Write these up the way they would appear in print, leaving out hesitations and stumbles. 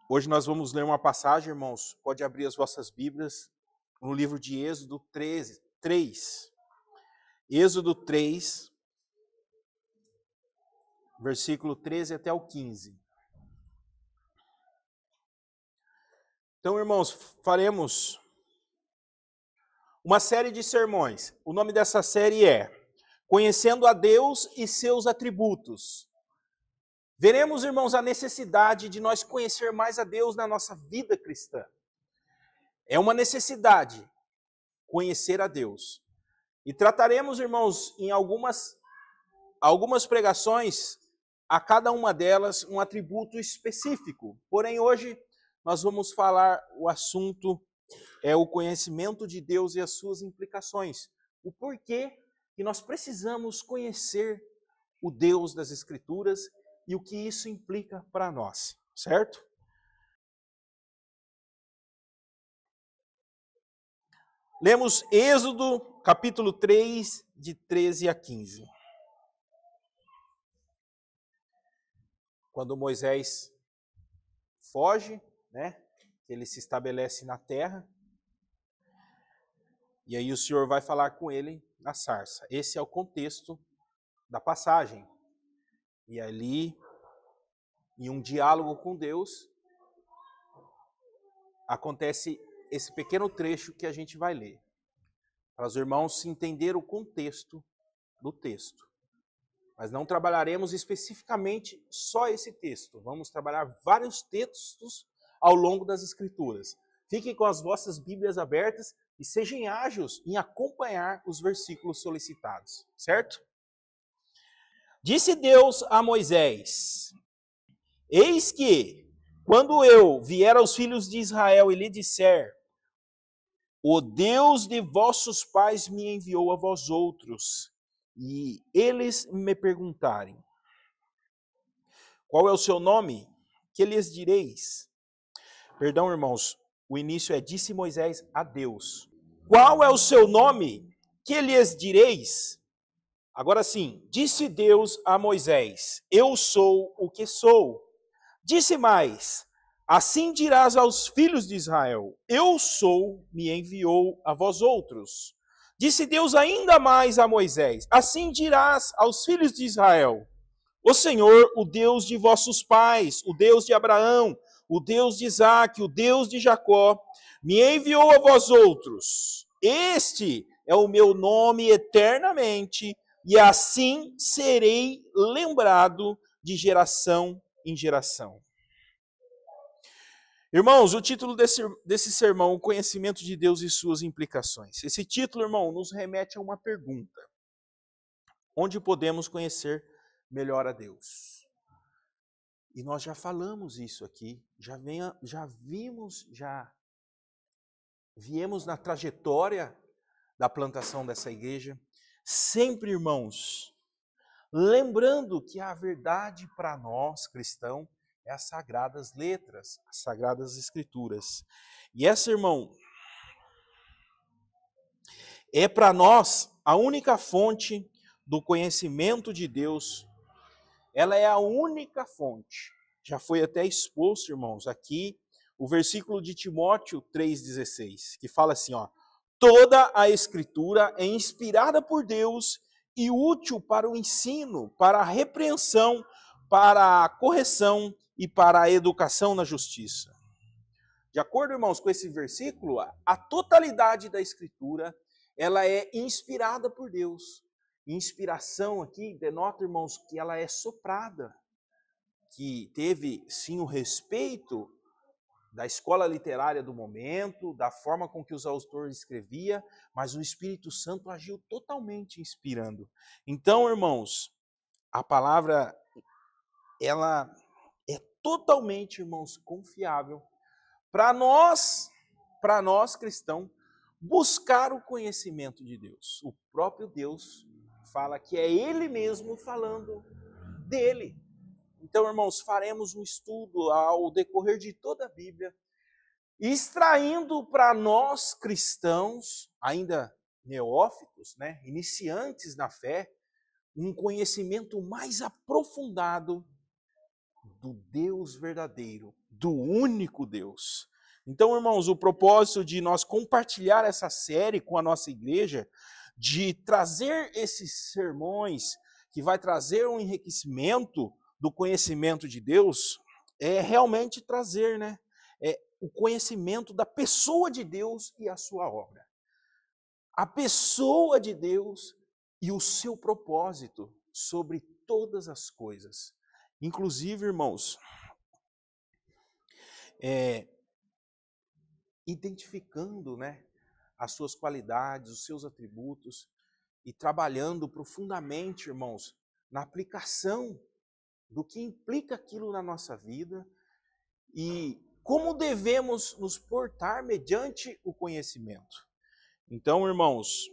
Hoje nós vamos ler uma passagem, irmãos. Pode abrir as vossas Bíblias no livro de Êxodo 3. Êxodo 3, versículo 13 até o 15. Então, irmãos, faremos uma série de sermões. O nome dessa série é Conhecendo a Deus e seus atributos. Veremos, irmãos, a necessidade de nós conhecer mais a Deus na nossa vida cristã. É uma necessidade conhecer a Deus. E trataremos, irmãos, em algumas pregações, a cada uma delas um atributo específico. Porém, hoje nós vamos falar, o assunto é o conhecimento de Deus e as suas implicações. O porquê que nós precisamos conhecer o Deus das Escrituras e o que isso implica para nós, certo? Lemos Êxodo, capítulo 3, de 13 a 15. Quando Moisés foge, ele se estabelece na terra, e aí o Senhor vai falar com ele na sarça. Esse é o contexto da passagem. E ali, em um diálogo com Deus, acontece esse pequeno trecho que a gente vai ler, para os irmãos se entender o contexto do texto. Mas não trabalharemos especificamente só esse texto. Vamos trabalhar vários textos ao longo das Escrituras. Fiquem com as vossas Bíblias abertas e sejam ágeis em acompanhar os versículos solicitados, certo? Disse Deus a Moisés: Eis que, quando eu vier aos filhos de Israel e lhe disser, o Deus de vossos pais me enviou a vós outros, e eles me perguntarem, qual é o seu nome? Que lhes direis? Perdão, irmãos, o início é disse Moisés a Deus. Qual é o seu nome? Que lhes direis? Agora sim, disse Deus a Moisés, eu sou o que sou. Disse mais, assim dirás aos filhos de Israel, eu sou, me enviou a vós outros. Disse Deus ainda mais a Moisés, assim dirás aos filhos de Israel, o Senhor, o Deus de vossos pais, o Deus de Abraão, o Deus de Isaque, o Deus de Jacó, me enviou a vós outros. Este é o meu nome eternamente, e assim serei lembrado de geração em geração. Irmãos, o título desse sermão, o conhecimento de Deus e suas implicações. Esse título, irmão, nos remete a uma pergunta. Onde podemos conhecer melhor a Deus? E nós já falamos isso aqui, viemos na trajetória da plantação dessa igreja, sempre, irmãos, lembrando que a verdade para nós, cristãos, é as sagradas letras, as sagradas escrituras. E essa, irmão, é para nós a única fonte do conhecimento de Deus. Ela é a única fonte. Já foi até exposto, irmãos, aqui o versículo de Timóteo 3,16, que fala assim, toda a escritura é inspirada por Deus e útil para o ensino, para a repreensão, para a correção e para a educação na justiça. De acordo, irmãos, com esse versículo, a totalidade da escritura, ela é inspirada por Deus. Inspiração aqui denota, irmãos, que ela é soprada, que teve, sim, o respeito da escola literária do momento, da forma com que os autores escreviam, mas o Espírito Santo agiu totalmente inspirando. Então, irmãos, a palavra, ela é totalmente, irmãos, confiável para nós cristãos, buscar o conhecimento de Deus. O próprio Deus fala que é Ele mesmo falando dele. Então, irmãos, faremos um estudo ao decorrer de toda a Bíblia, extraindo para nós cristãos, ainda neófitos, iniciantes na fé, um conhecimento mais aprofundado do Deus verdadeiro, do único Deus. Então, irmãos, o propósito de nós compartilhar essa série com a nossa igreja, de trazer esses sermões que vai trazer um enriquecimento do conhecimento de Deus, é realmente trazer, né, o conhecimento da pessoa de Deus e a sua obra. A pessoa de Deus e o seu propósito sobre todas as coisas. Inclusive, irmãos, identificando, né, as suas qualidades, os seus atributos e trabalhando profundamente, irmãos, na aplicação do que implica aquilo na nossa vida e como devemos nos portar mediante o conhecimento. Então, irmãos,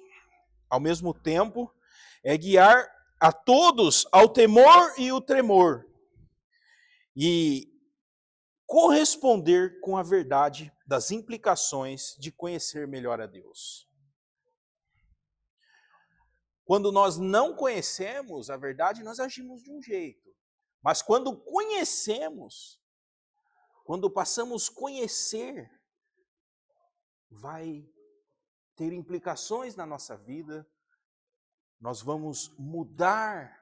ao mesmo tempo, é guiar a todos ao temor e o tremor e corresponder com a verdade das implicações de conhecer melhor a Deus. Quando nós não conhecemos a verdade, nós agimos de um jeito. Mas quando conhecemos, quando passamos a conhecer, vai ter implicações na nossa vida, nós vamos mudar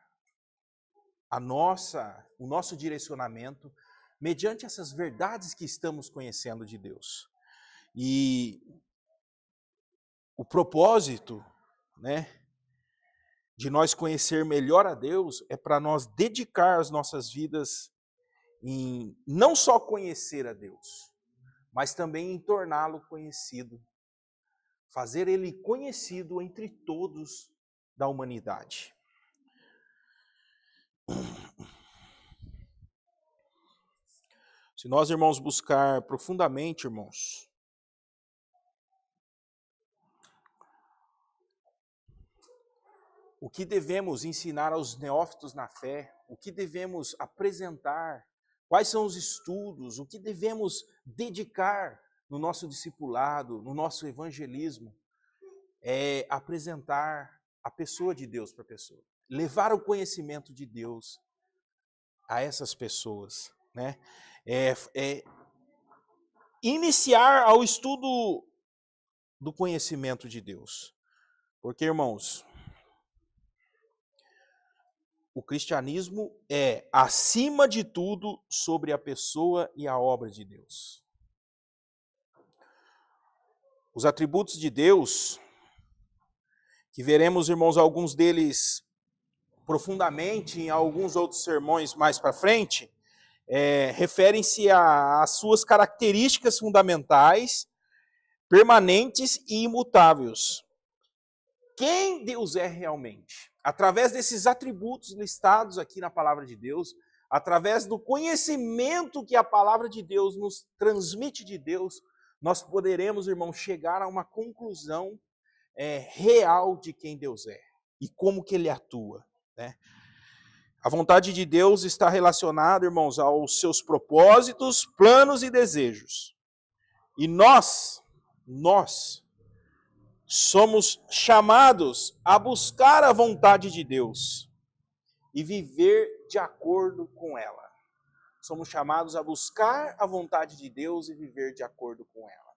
o nosso direcionamento mediante essas verdades que estamos conhecendo de Deus. E o propósito, né, de nós conhecer melhor a Deus é para nós dedicar as nossas vidas em não só conhecer a Deus, mas também em torná-lo conhecido, fazer ele conhecido entre todos da humanidade. Se nós, irmãos, buscar profundamente, irmãos, o que devemos ensinar aos neófitos na fé, o que devemos apresentar, quais são os estudos, o que devemos dedicar no nosso discipulado, no nosso evangelismo, é apresentar a pessoa de Deus para a pessoa, levar o conhecimento de Deus a essas pessoas, né? Iniciar ao estudo do conhecimento de Deus. Porque, irmãos, o cristianismo é, acima de tudo, sobre a pessoa e a obra de Deus. Os atributos de Deus, que veremos, irmãos, alguns deles profundamente em alguns outros sermões mais para frente, referem-se às suas características fundamentais, permanentes e imutáveis. Quem Deus é realmente? Através desses atributos listados aqui na palavra de Deus, através do conhecimento que a palavra de Deus nos transmite de Deus, nós poderemos, irmãos, chegar a uma conclusão real de quem Deus é e como que Ele atua, né? A vontade de Deus está relacionada, irmãos, aos seus propósitos, planos e desejos. E nós somos chamados a buscar a vontade de Deus e viver de acordo com ela. Somos chamados a buscar a vontade de Deus e viver de acordo com ela.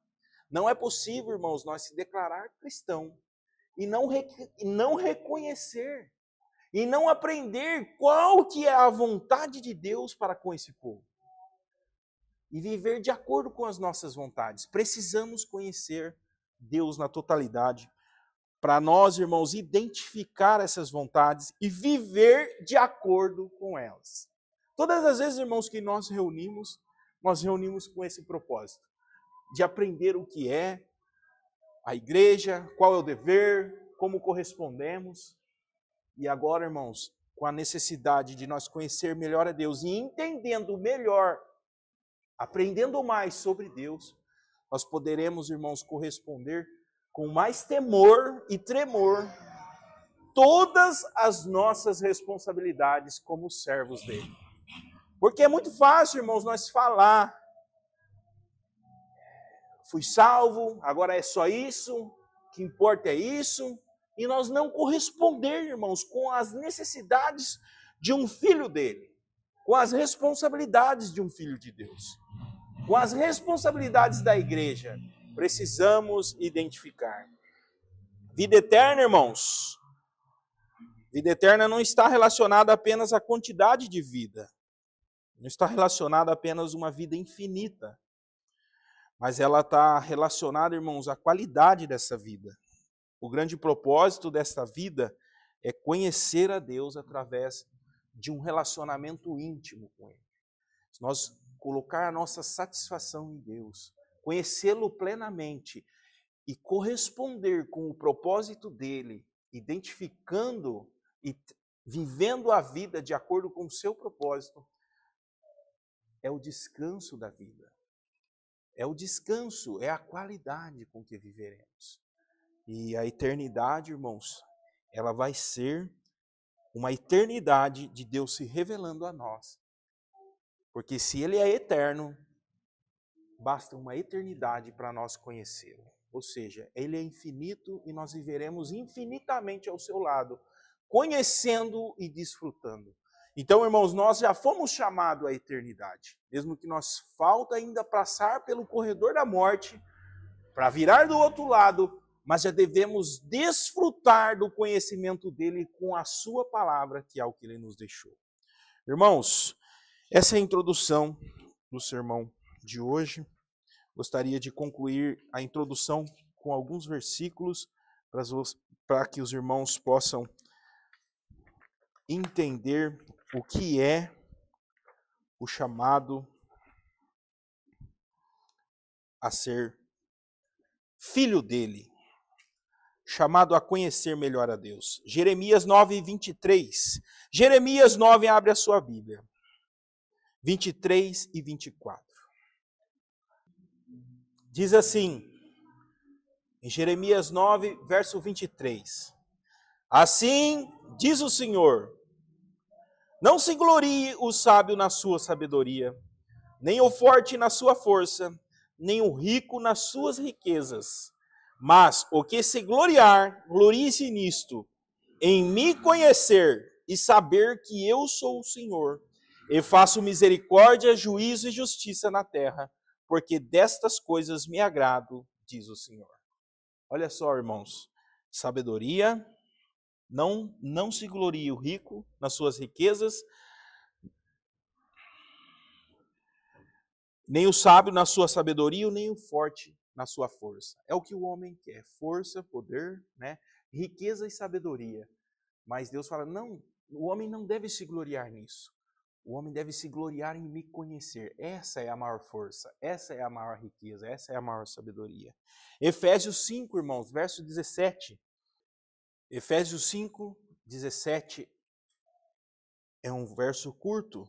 Não é possível, irmãos, nós se declarar cristão e não reconhecer e não aprender qual que é a vontade de Deus para com esse povo. E viver de acordo com as nossas vontades. Precisamos conhecer Deus na totalidade para nós, irmãos, identificar essas vontades e viver de acordo com elas. Todas as vezes, irmãos, que nós reunimos com esse propósito de aprender o que é a igreja, qual é o dever, como correspondemos. E agora, irmãos, com a necessidade de nós conhecer melhor a Deus e entendendo melhor, aprendendo mais sobre Deus, nós poderemos, irmãos, corresponder com mais temor e tremor todas as nossas responsabilidades como servos dele. Porque é muito fácil, irmãos, nós falar, fui salvo, agora é só isso, o que importa é isso, e nós não corresponder, irmãos, com as necessidades de um filho dele, com as responsabilidades de um filho de Deus. com as responsabilidades da igreja, precisamos identificar. Vida eterna, irmãos. Vida eterna não está relacionada apenas à quantidade de vida. Não está relacionada apenas a uma vida infinita. Mas ela está relacionada, irmãos, à qualidade dessa vida. O grande propósito dessa vida é conhecer a Deus através de um relacionamento íntimo com Ele. Se nós colocar a nossa satisfação em Deus, conhecê-lo plenamente e corresponder com o propósito dele, identificando e vivendo a vida de acordo com o seu propósito, é o descanso da vida. É o descanso, é a qualidade com que viveremos. E a eternidade, irmãos, ela vai ser uma eternidade de Deus se revelando a nós. Porque se Ele é eterno, basta uma eternidade para nós conhecê-lo. Ou seja, Ele é infinito e nós viveremos infinitamente ao seu lado, conhecendo e desfrutando. Então, irmãos, nós já fomos chamados à eternidade. Mesmo que nós falta ainda passar pelo corredor da morte, para virar do outro lado, mas já devemos desfrutar do conhecimento dele com a sua palavra, que é o que ele nos deixou. Irmãos, essa é a introdução do sermão de hoje. Gostaria de concluir a introdução com alguns versículos para que os irmãos possam entender o que é o chamado a ser filho dele, chamado a conhecer melhor a Deus. Jeremias 9, 23. Jeremias 9, abre a sua Bíblia. 23 e 24. Diz assim, em Jeremias 9, verso 23. Assim diz o Senhor, não se glorie o sábio na sua sabedoria, nem o forte na sua força, nem o rico nas suas riquezas. Mas o que se gloriar, glorie-se nisto, em me conhecer e saber que eu sou o Senhor, e faço misericórdia, juízo e justiça na terra, porque destas coisas me agrado, diz o Senhor. Olha só, irmãos, sabedoria, não se glorie o rico nas suas riquezas, nem o sábio na sua sabedoria, nem o forte na sua força. É o que o homem quer, força, poder, né? Riqueza e sabedoria. Mas Deus fala, não, o homem não deve se gloriar nisso. O homem deve se gloriar em me conhecer. Essa é a maior força, essa é a maior riqueza, essa é a maior sabedoria. Efésios 5, irmãos, verso 17. Efésios 5, 17 é um verso curto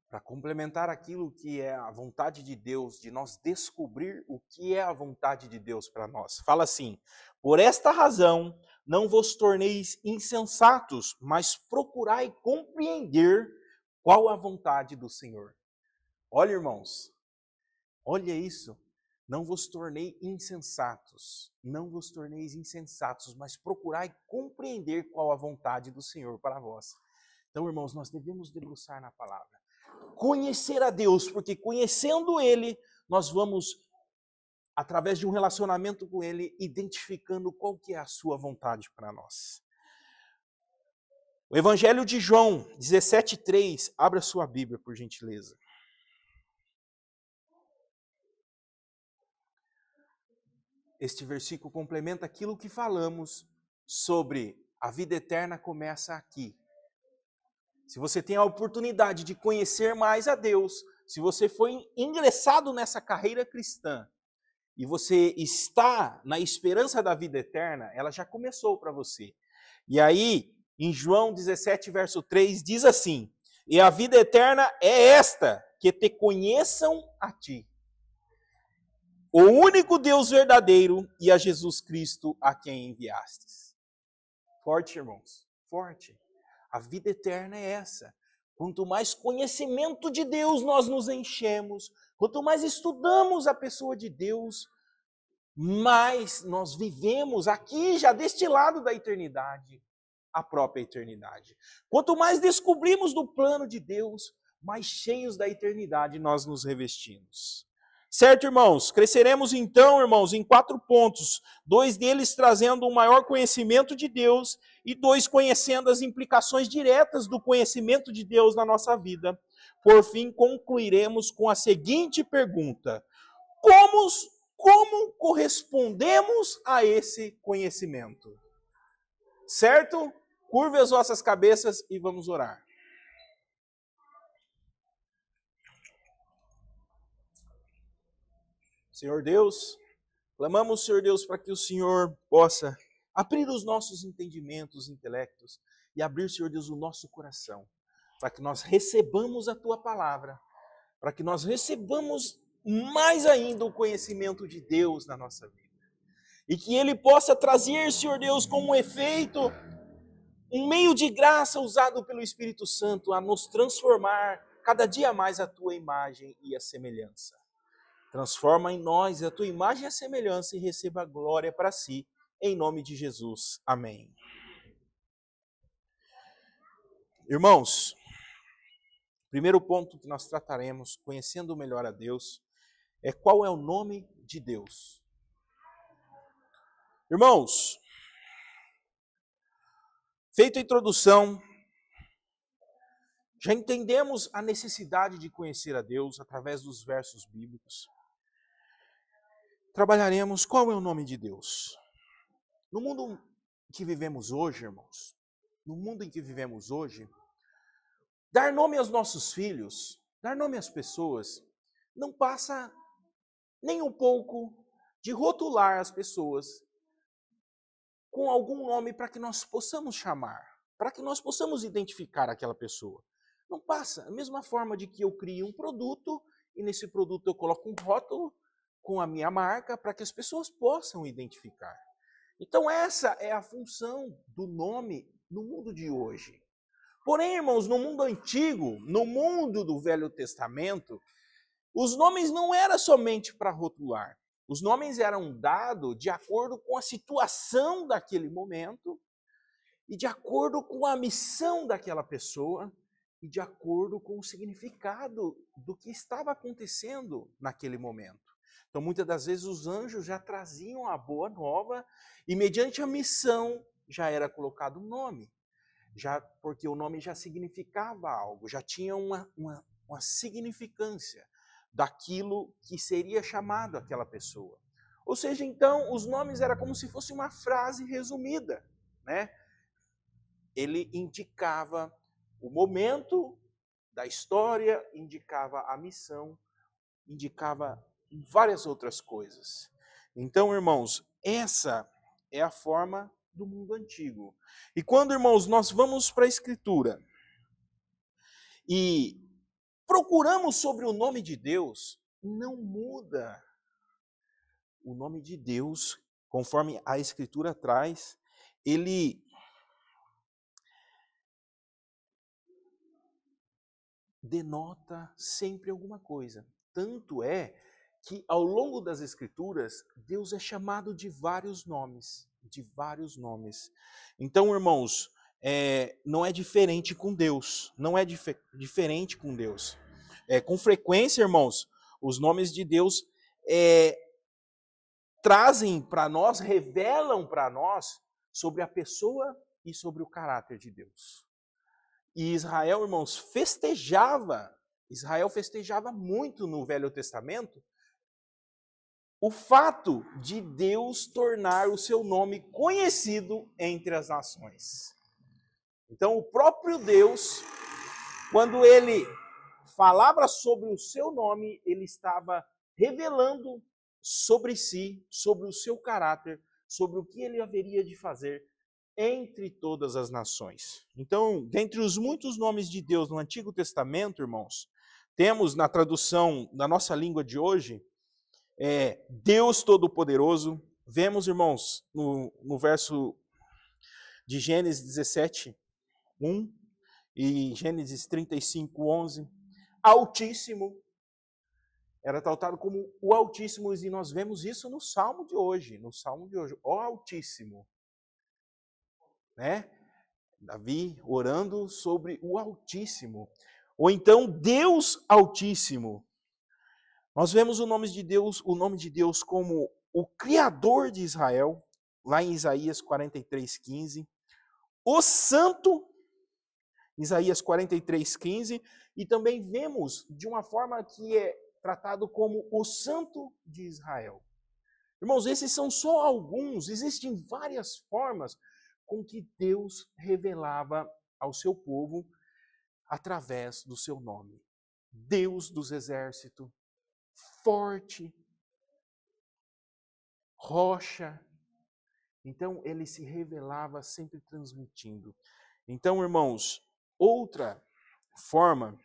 para complementar aquilo que é a vontade de Deus, de nós descobrir o que é a vontade de Deus para nós. Fala assim, por esta razão não vos torneis insensatos, mas procurai compreender qual a vontade do Senhor. Olha, irmãos, olha isso. Não vos tornei insensatos, não vos torneis insensatos, mas procurai compreender qual a vontade do Senhor para vós. Então, irmãos, nós devemos debruçar na palavra. Conhecer a Deus, porque conhecendo Ele, nós vamos, através de um relacionamento com Ele, identificando qual que é a sua vontade para nós. O Evangelho de João, 17:3, abra a sua Bíblia, por gentileza. Este versículo complementa aquilo que falamos sobre a vida eterna começa aqui. Se você tem a oportunidade de conhecer mais a Deus, se você foi ingressado nessa carreira cristã e você está na esperança da vida eterna, ela já começou para você. E aí, em João 17, verso 3, diz assim, e a vida eterna é esta, que te conheçam a ti, o único Deus verdadeiro e a Jesus Cristo a quem enviastes. Forte, irmãos, forte. A vida eterna é essa. Quanto mais conhecimento de Deus nós nos enchemos, quanto mais estudamos a pessoa de Deus, mais nós vivemos aqui já deste lado da eternidade, a própria eternidade. Quanto mais descobrimos do plano de Deus, mais cheios da eternidade nós nos revestimos. Certo, irmãos? Cresceremos então, irmãos, em 4 pontos. 2 deles trazendo um maior conhecimento de Deus e 2 conhecendo as implicações diretas do conhecimento de Deus na nossa vida. Por fim, concluiremos com a seguinte pergunta: como correspondemos a esse conhecimento? Certo? Curve as vossas cabeças e vamos orar. Senhor Deus, clamamos, Senhor Deus, para que o Senhor possa abrir os nossos entendimentos, intelectos e abrir, Senhor Deus, o nosso coração, para que nós recebamos a Tua palavra, para que nós recebamos mais ainda o conhecimento de Deus na nossa vida. E que Ele possa trazer, Senhor Deus, como efeito, um meio de graça usado pelo Espírito Santo a nos transformar cada dia mais a Tua imagem e a semelhança. Transforma em nós a Tua imagem e a semelhança e receba a glória para si, em nome de Jesus. Amém. Irmãos, primeiro ponto que nós trataremos, conhecendo melhor a Deus, é qual é o nome de Deus. Irmãos, feita a introdução, já entendemos a necessidade de conhecer a Deus através dos versos bíblicos. Trabalharemos qual é o nome de Deus. No mundo em que vivemos hoje, irmãos, no mundo em que vivemos hoje, dar nome aos nossos filhos, dar nome às pessoas, não passa nem um pouco de rotular as pessoas com algum nome para que nós possamos chamar, para que nós possamos identificar aquela pessoa. Não passa. A mesma forma de que eu crio um produto e nesse produto eu coloco um rótulo com a minha marca para que as pessoas possam identificar. Então essa é a função do nome no mundo de hoje. Porém, irmãos, no mundo antigo, no mundo do Velho Testamento, os nomes não eram somente para rotular. Os nomes eram dados de acordo com a situação daquele momento e de acordo com a missão daquela pessoa e de acordo com o significado do que estava acontecendo naquele momento. Então, muitas das vezes, os anjos já traziam a boa nova e, mediante a missão, já era colocado um nome. Porque o nome já significava algo, já tinha uma significância daquilo que seria chamado aquela pessoa. Ou seja, então, os nomes eram como se fosse uma frase resumida, né? Ele indicava o momento da história, indicava a missão, indicava várias outras coisas. Então, irmãos, essa é a forma do mundo antigo. E quando, irmãos, nós vamos para a Escritura e procuramos sobre o nome de Deus, não muda. O nome de Deus, conforme a Escritura traz, ele denota sempre alguma coisa. Tanto é que ao longo das Escrituras, Deus é chamado de vários nomes. De vários nomes. Então, irmãos, não é diferente com Deus. Não é diferente com Deus. Com frequência, irmãos, os nomes de Deus trazem para nós, revelam para nós sobre a pessoa e sobre o caráter de Deus. E Israel, irmãos, festejava muito no Velho Testamento o fato de Deus tornar o seu nome conhecido entre as nações. Então, o próprio Deus, quando ele falava sobre o seu nome, ele estava revelando sobre si, sobre o seu caráter, sobre o que ele haveria de fazer entre todas as nações. Então, dentre os muitos nomes de Deus no Antigo Testamento, irmãos, temos na tradução da nossa língua de hoje, Deus Todo-Poderoso. Vemos, irmãos, no verso de Gênesis 17, 1 e Gênesis 35, 11. Altíssimo. Era tratado como o Altíssimo, e nós vemos isso no Salmo de hoje. Ó Altíssimo. Né? Davi orando sobre o Altíssimo. Ou então Deus Altíssimo. Nós vemos o nome de Deus como o Criador de Israel, lá em Isaías 43:15. O Santo, Isaías 43:15, e também vemos de uma forma que é tratado como o Santo de Israel. Irmãos, esses são só alguns, existem várias formas com que Deus revelava ao seu povo através do seu nome. Deus dos exércitos, forte, rocha. Então, ele se revelava sempre transmitindo. Então, irmãos, outra forma,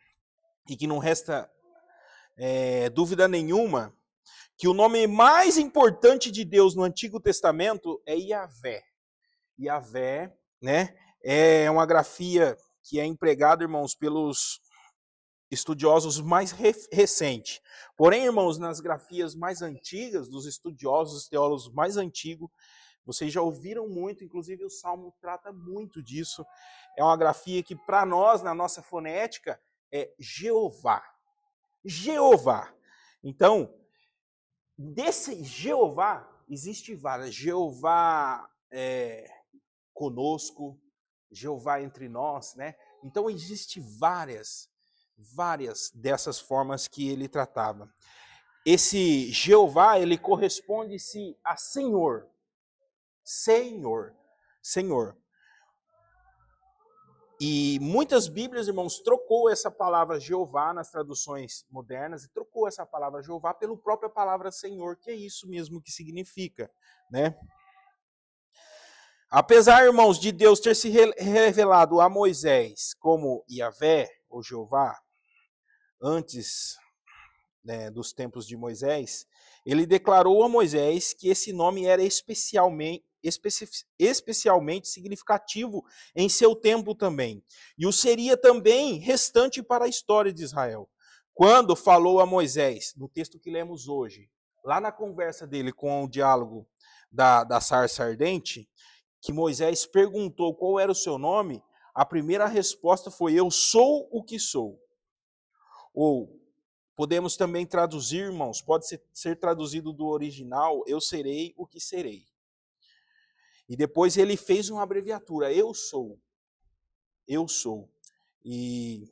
e que não resta dúvida nenhuma, que o nome mais importante de Deus no Antigo Testamento é Yahvé. Yahvé, né, é uma grafia que é empregada, irmãos, pelos estudiosos mais recentes. Porém, irmãos, nas grafias mais antigas, dos estudiosos, teólogos mais antigos, vocês já ouviram muito, inclusive o Salmo trata muito disso. É uma grafia que, para nós, na nossa fonética, é Jeová. Jeová. Então, desse Jeová, existe várias. Jeová conosco, Jeová entre nós, né? Então, existe várias dessas formas que ele tratava. Esse Jeová, ele corresponde-se a Senhor. Senhor. E muitas Bíblias, irmãos, trocou essa palavra Jeová nas traduções modernas e trocou essa palavra Jeová pela própria palavra Senhor, que é isso mesmo que significa, né? Apesar, irmãos, de Deus ter se revelado a Moisés como Yahvé, ou Jeová, antes, né, dos tempos de Moisés, ele declarou a Moisés que esse nome era especialmente significativo em seu tempo também. E o seria também restante para a história de Israel. Quando falou a Moisés, no texto que lemos hoje, lá na conversa dele com o diálogo da sarça ardente, que Moisés perguntou qual era o seu nome, a primeira resposta foi: eu sou o que sou. Ou podemos também traduzir, irmãos, pode ser traduzido do original: eu serei o que serei. E depois ele fez uma abreviatura: eu sou. Eu sou. E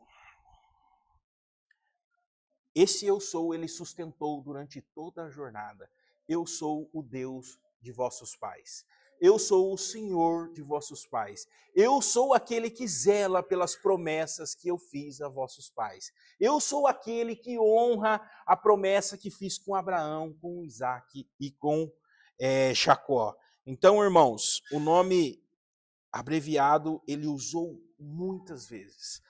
esse eu sou, ele sustentou durante toda a jornada. Eu sou o Deus de vossos pais. Eu sou o Senhor de vossos pais. Eu sou aquele que zela pelas promessas que eu fiz a vossos pais. Eu sou aquele que honra a promessa que fiz com Abraão, com Isaac e com Jacó. Então, irmãos, o nome abreviado ele usou muitas vezes.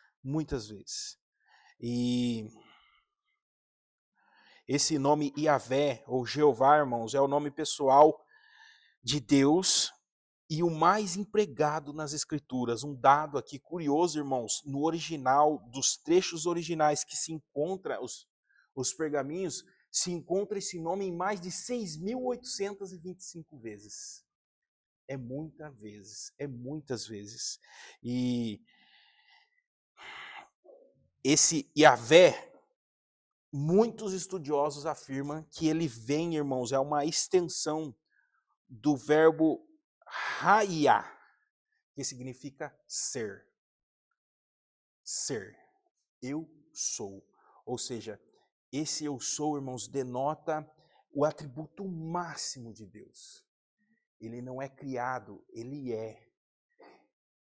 E esse nome Yahvé, ou Jeová, irmãos, é o nome pessoal de Deus e o mais empregado nas Escrituras. Um dado aqui curioso, irmãos, no original, dos trechos originais que se encontra, os pergaminhos, se encontra esse nome em mais de 6.825 vezes. É muitas vezes. E esse Yahvé, muitos estudiosos afirmam que ele vem, irmãos, é uma extensão do verbo Hayah, que significa ser. Ser. Eu sou. Ou seja, esse eu sou, irmãos, denota o atributo máximo de Deus. Ele não é criado, ele é.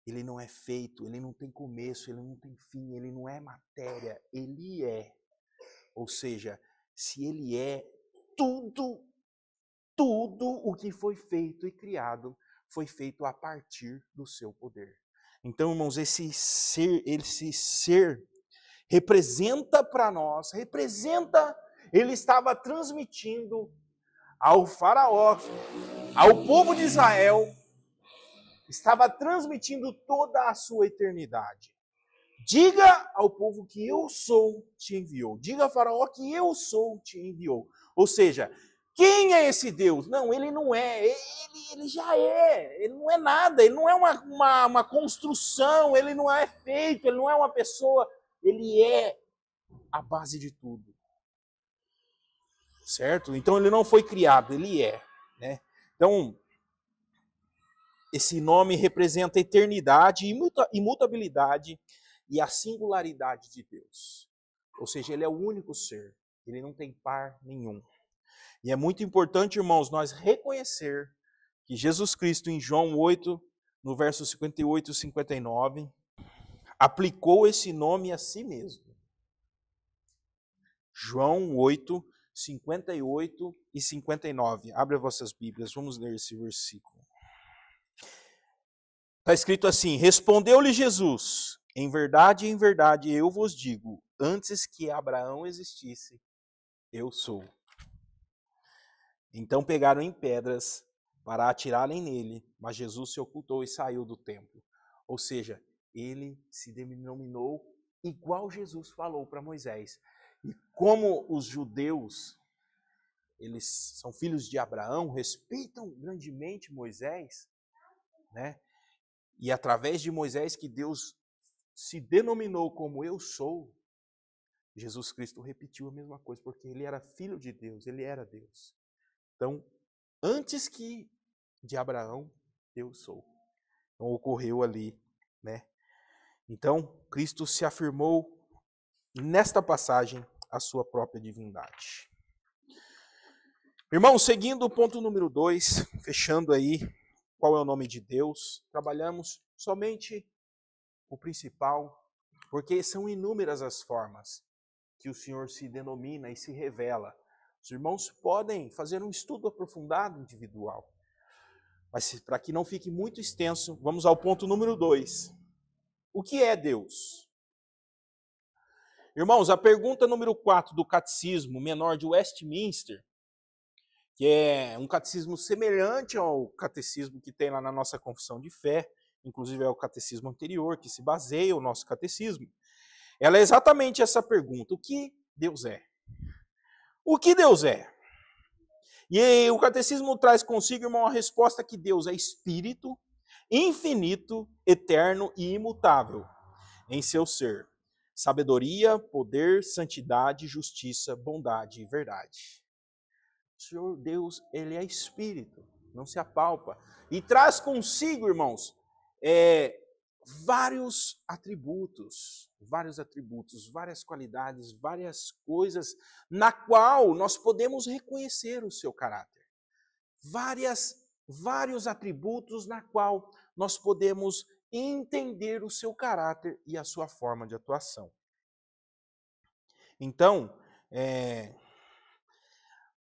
Ele não é feito, ele não tem começo, ele não tem fim, ele não é matéria, ele é. Ou seja, se ele é, tudo o que foi feito e criado foi feito a partir do seu poder. Então, irmãos, esse ser representa para nós, ele estava transmitindo ao faraó, ao povo de Israel, estava transmitindo toda a sua eternidade. Diga ao povo que eu sou, te enviou. Diga ao faraó que eu sou, te enviou. Ou seja, quem é esse Deus? Não, ele não é. Ele já é. Ele não é nada. Ele não é uma construção. Ele não é feito. Ele não é uma pessoa. ele é a base de tudo. Certo? Então ele não foi criado, ele é. Né? Então, esse nome representa a eternidade, imutabilidade e a singularidade de Deus. Ou seja, ele é o único ser. Ele não tem par nenhum. E é muito importante, irmãos, nós reconhecer que Jesus Cristo, em João 8, no verso 58 e 59, aplicou esse nome a si mesmo. João 8, 58 e 59. Abre as vossas Bíblias, vamos ler esse versículo. Está escrito assim: respondeu-lhe Jesus, em verdade, eu vos digo, antes que Abraão existisse, eu sou. Então pegaram em pedras para atirarem nele, mas Jesus se ocultou e saiu do templo. Ou seja, ele se denominou igual Jesus falou para Moisés. E como os judeus, eles são filhos de Abraão, respeitam grandemente Moisés, né? E através de Moisés que Deus se denominou como eu sou, Jesus Cristo repetiu a mesma coisa, porque ele era filho de Deus, ele era Deus. Então, antes que de Abraão, eu sou. Então ocorreu ali, né? Então, Cristo se afirmou nesta passagem a sua própria divindade. Irmãos, seguindo o ponto número 2, fechando aí, qual é o nome de Deus? Trabalhamos somente o principal, porque são inúmeras as formas que o Senhor se denomina e se revela. Os irmãos podem fazer um estudo aprofundado individual. Mas para que não fique muito extenso, vamos ao ponto número 2. O que é Deus? Irmãos, a pergunta número 4 do Catecismo Menor de Westminster, que é um catecismo semelhante ao catecismo que tem lá na nossa confissão de fé, inclusive é o catecismo anterior, que se baseia o nosso catecismo, ela é exatamente essa pergunta: o que Deus é? O que Deus é? E o catecismo traz consigo, irmão, a resposta que Deus é espírito, infinito, eterno e imutável em seu ser. Sabedoria, poder, santidade, justiça, bondade e verdade. O Senhor Deus, ele é espírito, não se apalpa. E traz consigo, irmãos, vários atributos, várias qualidades, várias coisas na qual nós podemos reconhecer o seu caráter. Vários atributos na qual nós podemos entender o seu caráter e a sua forma de atuação. Então,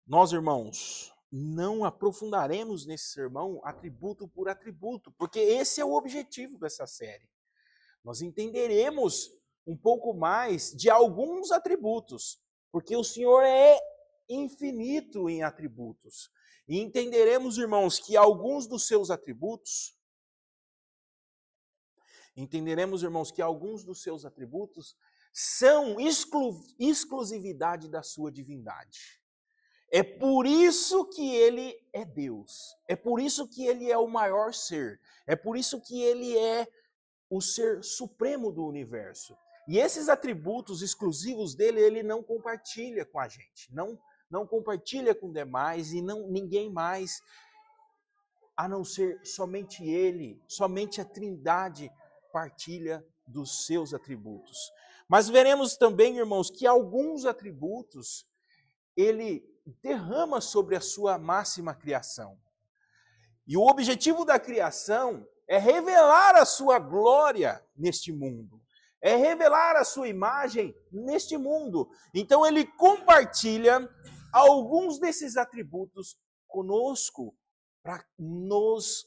nós, irmãos, não aprofundaremos nesse sermão atributo por atributo, porque esse é o objetivo dessa série. Nós entenderemos um pouco mais de alguns atributos, porque o Senhor é infinito em atributos. E entenderemos, irmãos, que alguns dos seus atributos, são exclusividade da sua divindade. É por isso que ele é Deus. É por isso que ele é o maior ser. É por isso que ele é o ser supremo do universo. E esses atributos exclusivos dele, ele não compartilha com a gente. Não compartilha com demais e ninguém mais, a não ser somente ele, somente a Trindade partilha dos seus atributos. Mas veremos também, irmãos, que alguns atributos ele derrama sobre a sua máxima criação. E o objetivo da criação é revelar a sua glória neste mundo. É revelar a sua imagem neste mundo. Então ele compartilha alguns desses atributos conosco para nos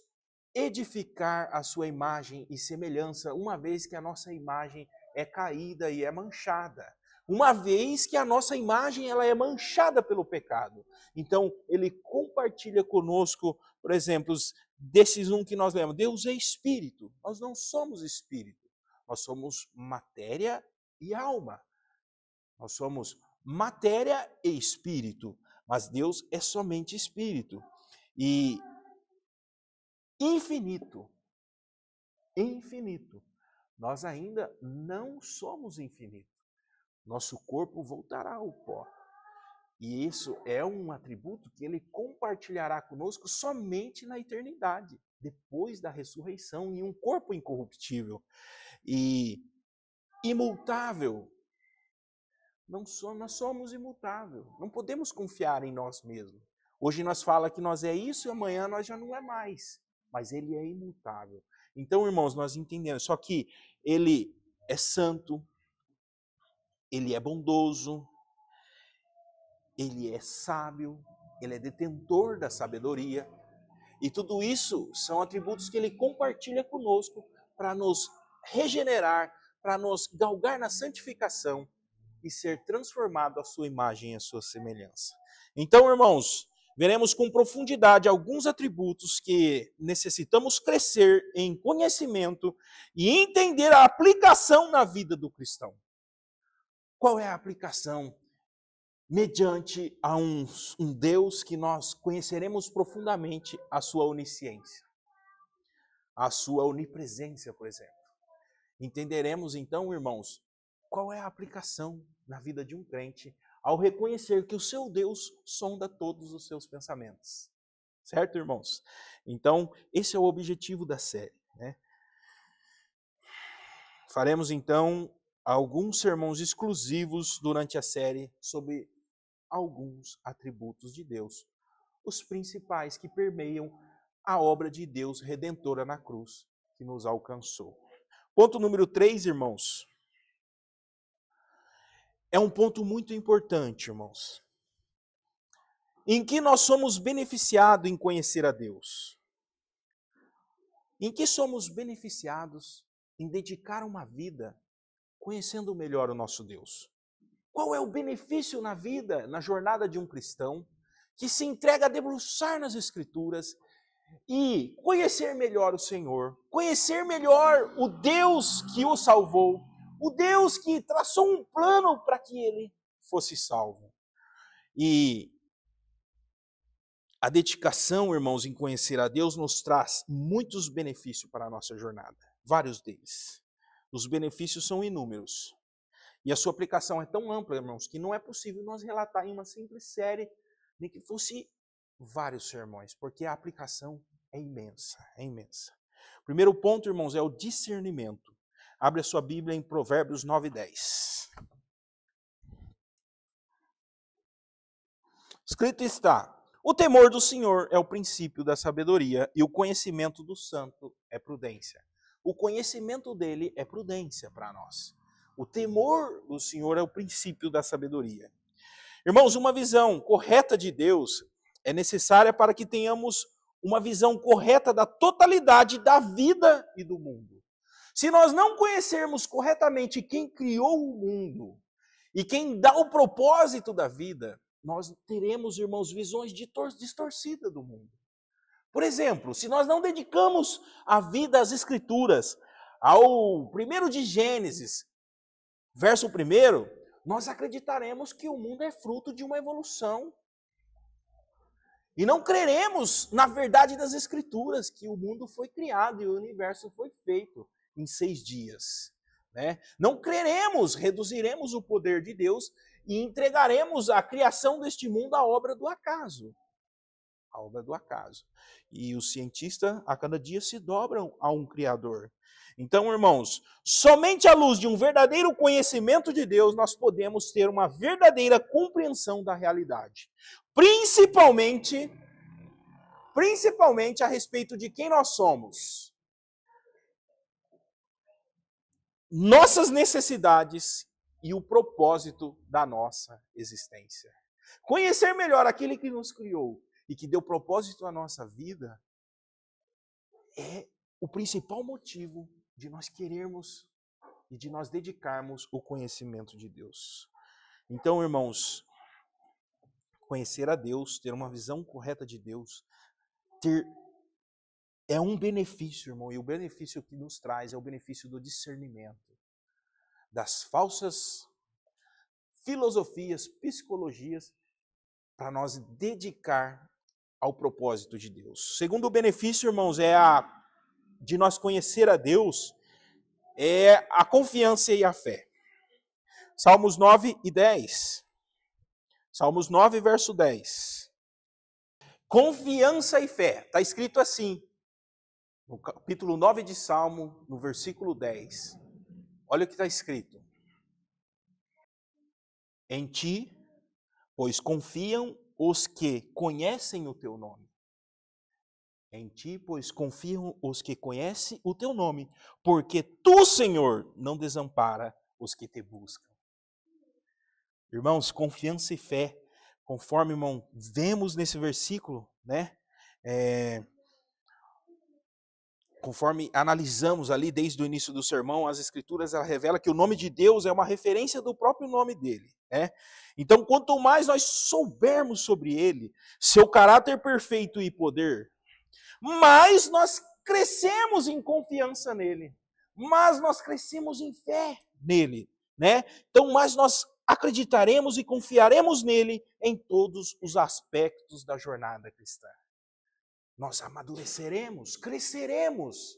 edificar a sua imagem e semelhança, uma vez que a nossa imagem é caída e é manchada. Uma vez que a nossa imagem ela é manchada pelo pecado. Então, ele compartilha conosco, por exemplo, desses que nós lemos. Deus é espírito. Nós não somos espírito. Nós somos matéria e alma. Nós somos matéria e espírito. Mas Deus é somente espírito. E infinito. nós ainda não somos infinitos. Nosso corpo voltará ao pó. E isso é um atributo que ele compartilhará conosco somente na eternidade, depois da ressurreição, em um corpo incorruptível e imutável. Nós somos imutáveis, não podemos confiar em nós mesmos. Hoje nós falamos que nós é isso e amanhã nós já não é mais, mas ele é imutável. Então, irmãos, nós entendemos, só que ele é santo, ele é bondoso, ele é sábio, ele é detentor da sabedoria, e tudo isso são atributos que ele compartilha conosco para nos regenerar, para nos galgar na santificação e ser transformado à sua imagem e à sua semelhança. Então, irmãos, veremos com profundidade alguns atributos que necessitamos crescer em conhecimento e entender a aplicação na vida do cristão. Qual é a aplicação? Mediante a um Deus que nós conheceremos profundamente a sua onisciência, a sua onipresença, por exemplo. Entenderemos então, irmãos, qual é a aplicação na vida de um crente ao reconhecer que o seu Deus sonda todos os seus pensamentos. Certo, irmãos? Então, esse é o objetivo da série, né? Faremos então alguns sermões exclusivos durante a série sobre alguns atributos de Deus, os principais que permeiam a obra de Deus redentora na cruz que nos alcançou. Ponto número 3, irmãos. É um ponto muito importante, irmãos. Em que nós somos beneficiados em conhecer a Deus? Em que somos beneficiados em dedicar uma vida conhecendo melhor o nosso Deus? Qual é o benefício na vida, na jornada de um cristão que se entrega a debruçar nas Escrituras e conhecer melhor o Senhor, conhecer melhor o Deus que o salvou, o Deus que traçou um plano para que ele fosse salvo? E a dedicação, irmãos, em conhecer a Deus nos traz muitos benefícios para a nossa jornada, vários deles. Os benefícios são inúmeros. E a sua aplicação é tão ampla, irmãos, que não é possível nós relatar em uma simples série, nem que fosse vários sermões, porque a aplicação é imensa, é imensa. O primeiro ponto, irmãos, é o discernimento. Abre a sua Bíblia em Provérbios 9:10. Escrito está: o temor do Senhor é o princípio da sabedoria e o conhecimento do santo é prudência. O conhecimento dele é prudência para nós. O temor do Senhor é o princípio da sabedoria. Irmãos, uma visão correta de Deus é necessária para que tenhamos uma visão correta da totalidade da vida e do mundo. Se nós não conhecermos corretamente quem criou o mundo e quem dá o propósito da vida, nós teremos, irmãos, visões distorcidas do mundo. Por exemplo, se nós não dedicamos a vida às Escrituras, ao 1 de Gênesis, verso 1, nós acreditaremos que o mundo é fruto de uma evolução. E não creremos na verdade das Escrituras, que o mundo foi criado e o universo foi feito em 6 dias. Né? Não creremos, reduziremos o poder de Deus e entregaremos a criação deste mundo à obra do acaso. A obra do acaso. E os cientistas a cada dia se dobram a um Criador. Então, irmãos, somente à luz de um verdadeiro conhecimento de Deus nós podemos ter uma verdadeira compreensão da realidade. Principalmente a respeito de quem nós somos. Nossas necessidades e o propósito da nossa existência. Conhecer melhor aquele que nos criou e que deu propósito à nossa vida é o principal motivo de nós querermos e de nós dedicarmos o conhecimento de Deus. Então, irmãos, conhecer a Deus, ter uma visão correta de Deus, é um benefício, irmão, e o benefício que nos traz é o benefício do discernimento das falsas filosofias, psicologias, para nós dedicar ao propósito de Deus. Segundo benefício, irmãos, de nós conhecer a Deus, é a confiança e a fé. Salmos 9 e 10. Salmos 9, verso 10. Confiança e fé. Está escrito assim, no capítulo 9 de Salmo, no versículo 10. Olha o que está escrito. Em ti, pois confiam os que conhecem o teu nome. Em ti, pois confiam os que conhecem o teu nome, porque tu, Senhor, não desampara os que te buscam. Irmãos, confiança e fé, conforme, irmão, vemos nesse versículo, né? Conforme analisamos ali desde o início do sermão, as Escrituras ela revela que o nome de Deus é uma referência do próprio nome dele. Né? Então, quanto mais nós soubermos sobre ele, seu caráter perfeito e poder, mais nós crescemos em confiança nele, mais nós crescemos em fé nele. Né? Então, mais nós acreditaremos e confiaremos nele em todos os aspectos da jornada cristã. Nós amadureceremos, cresceremos,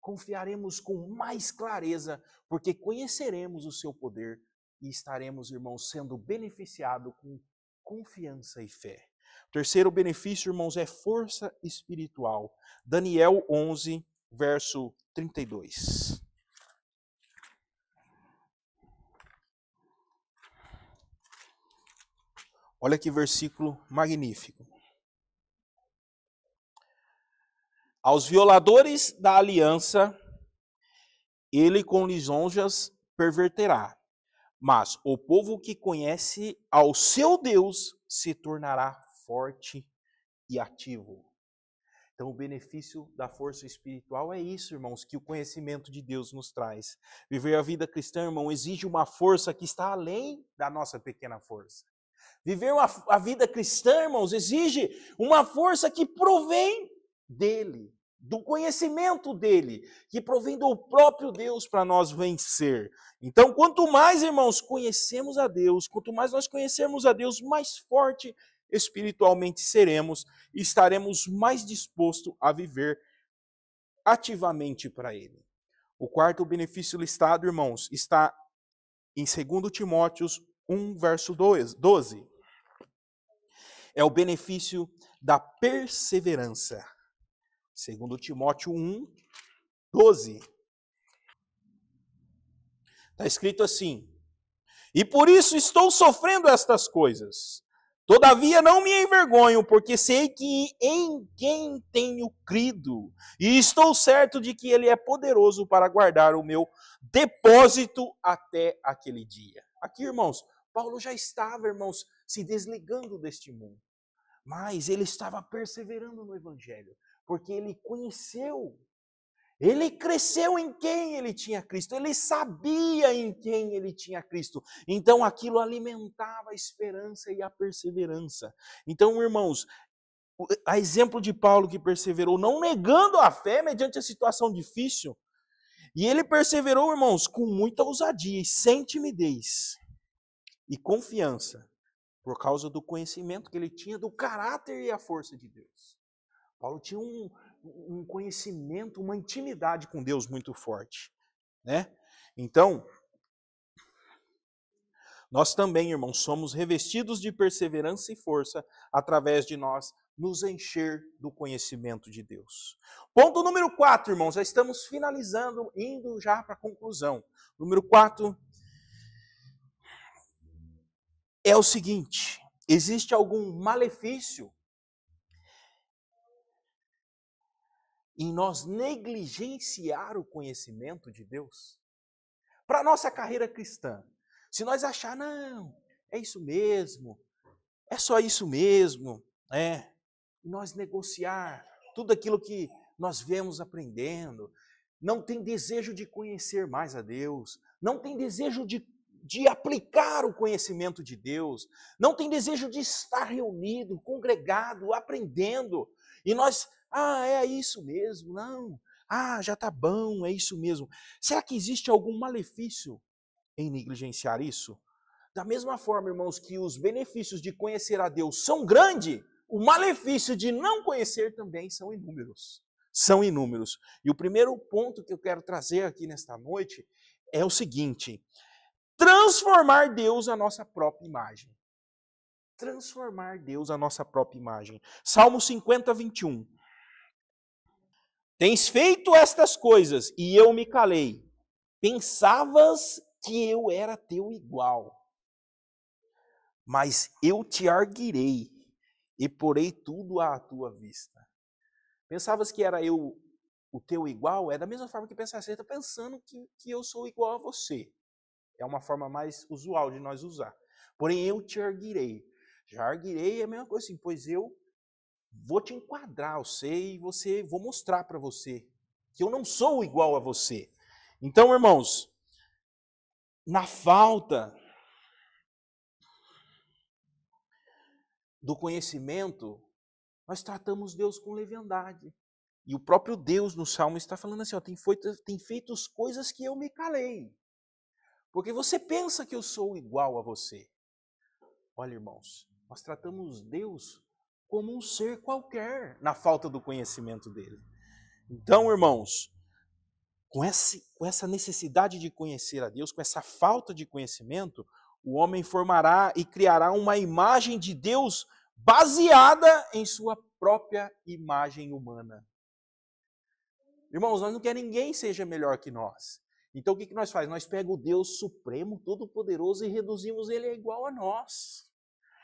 confiaremos com mais clareza, porque conheceremos o seu poder e estaremos, irmãos, sendo beneficiados com confiança e fé. O terceiro benefício, irmãos, é força espiritual. Daniel 11, verso 32. Olha que versículo magnífico. Aos violadores da aliança, ele com lisonjas perverterá. Mas o povo que conhece ao seu Deus se tornará forte e ativo. Então, o benefício da força espiritual é isso, irmãos, que o conhecimento de Deus nos traz. Viver a vida cristã, irmão, exige uma força que está além da nossa pequena força. Viver a vida cristã, irmãos, exige uma força que provém dele, do conhecimento dele, que provém do próprio Deus para nós vencer. Então, quanto mais, irmãos, conhecemos a Deus, quanto mais nós conhecermos a Deus, mais forte espiritualmente seremos e estaremos mais dispostos a viver ativamente para ele. O quarto benefício listado, irmãos, está em 2 Timóteo 1, verso 12. É o benefício da perseverança. 2 Timóteo 1, 12. Está escrito assim: e por isso estou sofrendo estas coisas. Todavia não me envergonho, porque sei que em quem tenho crido, e estou certo de que ele é poderoso para guardar o meu depósito até aquele dia. Aqui, irmãos, Paulo já estava, irmãos, se desligando deste mundo. Mas ele estava perseverando no Evangelho, porque ele conheceu, ele cresceu em quem ele tinha Cristo, ele sabia em quem ele tinha Cristo. Então aquilo alimentava a esperança e a perseverança. Então, irmãos, a exemplo de Paulo que perseverou, não negando a fé mediante a situação difícil, e ele perseverou, irmãos, com muita ousadia e sem timidez e confiança, por causa do conhecimento que ele tinha do caráter e a força de Deus. Paulo tinha um conhecimento, uma intimidade com Deus muito forte, né? Então, nós também, irmãos, somos revestidos de perseverança e força através de nós nos encher do conhecimento de Deus. Ponto número 4, irmãos, já estamos finalizando, indo já para a conclusão. Número 4 é o seguinte: existe algum malefício em nós negligenciar o conhecimento de Deus? Para a nossa carreira cristã, se nós achar, não, é isso mesmo, é só isso mesmo, nós negociar tudo aquilo que nós vemos aprendendo, não tem desejo de conhecer mais a Deus, não tem desejo de aplicar o conhecimento de Deus, não tem desejo de estar reunido, congregado, aprendendo, e nós, é isso mesmo, não, já está bom, é isso mesmo. Será que existe algum malefício em negligenciar isso? Da mesma forma, irmãos, que os benefícios de conhecer a Deus são grandes, o malefício de não conhecer também são inúmeros. São inúmeros. E o primeiro ponto que eu quero trazer aqui nesta noite é o seguinte: transformar Deus à nossa própria imagem. Transformar Deus à nossa própria imagem. Salmo 50, 21. Tens feito estas coisas e eu me calei. Pensavas que eu era teu igual. Mas eu te arguirei e porei tudo à tua vista. Pensavas que era eu o teu igual? É da mesma forma que pensar, você está pensando que eu sou igual a você. É uma forma mais usual de nós usar. Porém, eu te arguirei. Já arguirei é a mesma coisa assim, pois eu vou te enquadrar, vou mostrar para você que eu não sou igual a você. Então, irmãos, na falta do conhecimento, nós tratamos Deus com leviandade. E o próprio Deus no Salmo está falando assim, ó, tem feito as coisas que eu me calei. Porque você pensa que eu sou igual a você. Olha, irmãos, nós tratamos Deus como um ser qualquer, na falta do conhecimento dele. Então, irmãos, com essa necessidade de conhecer a Deus, com essa falta de conhecimento, o homem formará e criará uma imagem de Deus baseada em sua própria imagem humana. Irmãos, nós não queremos que ninguém seja melhor que nós. Então o que nós fazemos? Nós pegamos o Deus Supremo, Todo-Poderoso e reduzimos ele a igual a nós.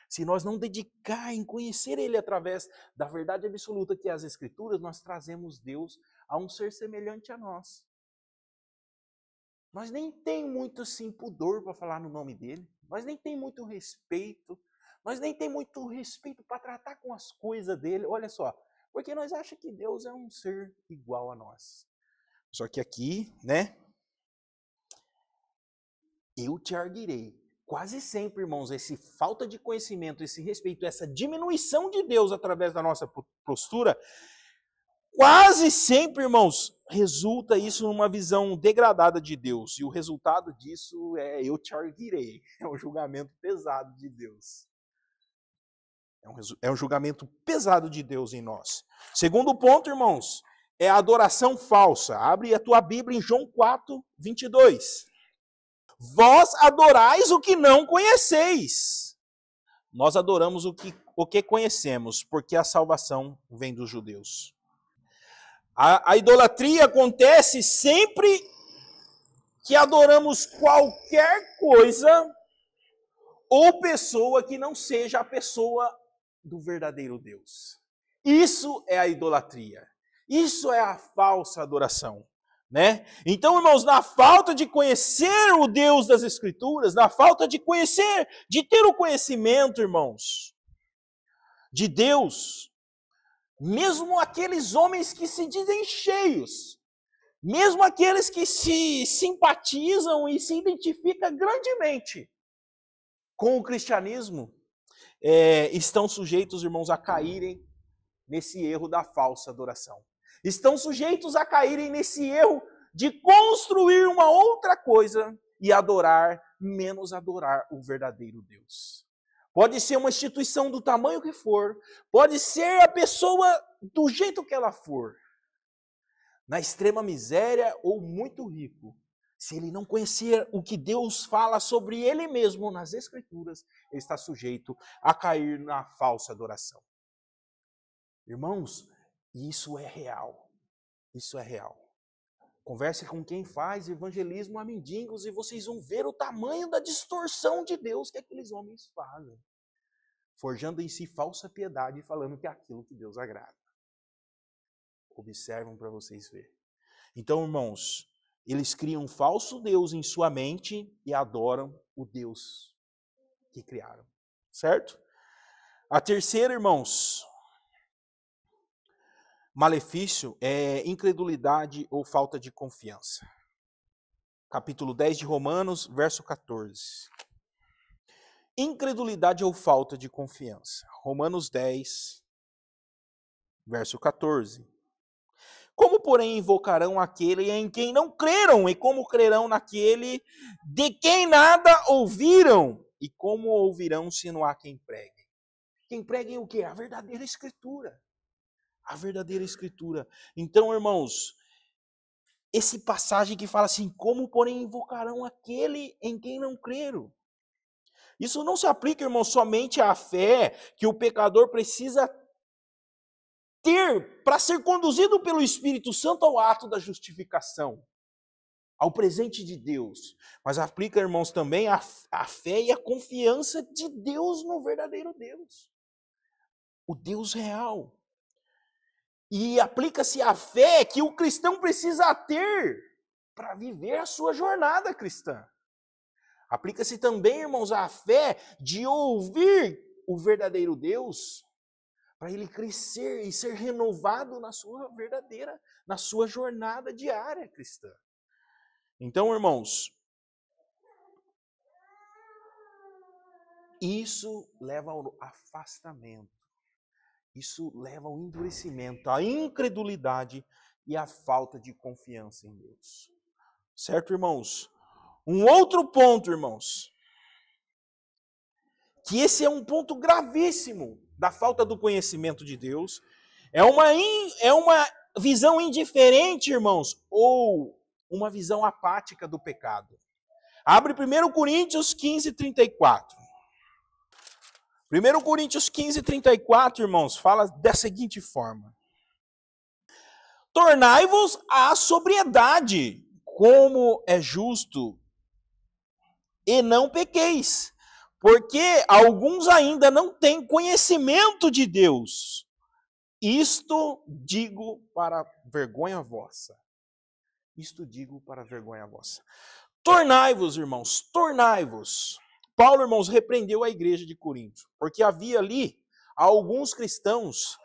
Se nós não dedicar em conhecer ele através da verdade absoluta que é as Escrituras, nós trazemos Deus a um ser semelhante a nós. Nós nem tem muito assim pudor para falar no nome dele. Nós nem tem muito respeito. Nós nem tem muito respeito para tratar com as coisas dele. Olha só, porque nós achamos que Deus é um ser igual a nós. Só que aqui, né? Eu te arguirei. Quase sempre, irmãos, essa falta de conhecimento, esse respeito, essa diminuição de Deus através da nossa postura, quase sempre, irmãos, resulta isso numa visão degradada de Deus. E o resultado disso é eu te arguirei. É um julgamento pesado de Deus. É um julgamento pesado de Deus em nós. Segundo ponto, irmãos, é a adoração falsa. Abre a tua Bíblia em João 4, 22. Vós adorais o que não conheceis. Nós adoramos o que conhecemos, porque a salvação vem dos judeus. A idolatria acontece sempre que adoramos qualquer coisa ou pessoa que não seja a pessoa do verdadeiro Deus. Isso é a idolatria. Isso é a falsa adoração. Né? Então, irmãos, na falta de conhecer o Deus das Escrituras, na falta de conhecer, de ter o conhecimento, irmãos, de Deus, mesmo aqueles homens que se dizem cheios, mesmo aqueles que se simpatizam e se identificam grandemente com o cristianismo, estão sujeitos, irmãos, a caírem nesse erro da falsa adoração. Estão sujeitos a caírem nesse erro de construir uma outra coisa e adorar, menos adorar o verdadeiro Deus. Pode ser uma instituição do tamanho que for, pode ser a pessoa do jeito que ela for, na extrema miséria ou muito rico. Se ele não conhecer o que Deus fala sobre ele mesmo nas Escrituras, ele está sujeito a cair na falsa adoração. Irmãos, isso é real. Isso é real. Converse com quem faz evangelismo a mendigos e vocês vão ver o tamanho da distorção de Deus que aqueles homens fazem. Forjando em si falsa piedade e falando que é aquilo que Deus agrada. Observam para vocês verem. Então, irmãos, eles criam um falso Deus em sua mente e adoram o Deus que criaram. Certo? A terceira, irmãos, malefício é incredulidade ou falta de confiança. Capítulo 10 de Romanos, verso 14. Incredulidade ou falta de confiança. Romanos 10, verso 14. Como, porém, invocarão aquele em quem não creram? E como crerão naquele de quem nada ouviram? E como ouvirão se não há quem pregue? Quem pregue o quê? A verdadeira Escritura. a verdadeira Escritura. Então, irmãos, esse passagem que fala assim, como porém invocarão aquele em quem não creram? Isso não se aplica, irmão, somente à fé que o pecador precisa ter para ser conduzido pelo Espírito Santo ao ato da justificação, ao presente de Deus. Mas aplica, irmãos, também a fé e a confiança de Deus no verdadeiro Deus, o Deus real. E aplica-se a fé que o cristão precisa ter para viver a sua jornada cristã. Aplica-se também, irmãos, a fé de ouvir o verdadeiro Deus, para ele crescer e ser renovado na sua jornada diária cristã. Então, irmãos, isso leva ao afastamento, isso leva ao endurecimento, à incredulidade e à falta de confiança em Deus. Certo, irmãos? Um outro ponto, irmãos, que esse é um ponto gravíssimo da falta do conhecimento de Deus, é uma visão indiferente, irmãos, ou uma visão apática do pecado. Abre 1 Coríntios 15, 34. 1 Coríntios 15, 34, irmãos, fala da seguinte forma: tornai-vos à sobriedade, como é justo, e não pequeis, porque alguns ainda não têm conhecimento de Deus. Isto digo para vergonha vossa. Isto digo para vergonha vossa. Tornai-vos, irmãos, tornai-vos. Paulo, irmãos, repreendeu a igreja de Corinto, porque havia ali alguns cristãos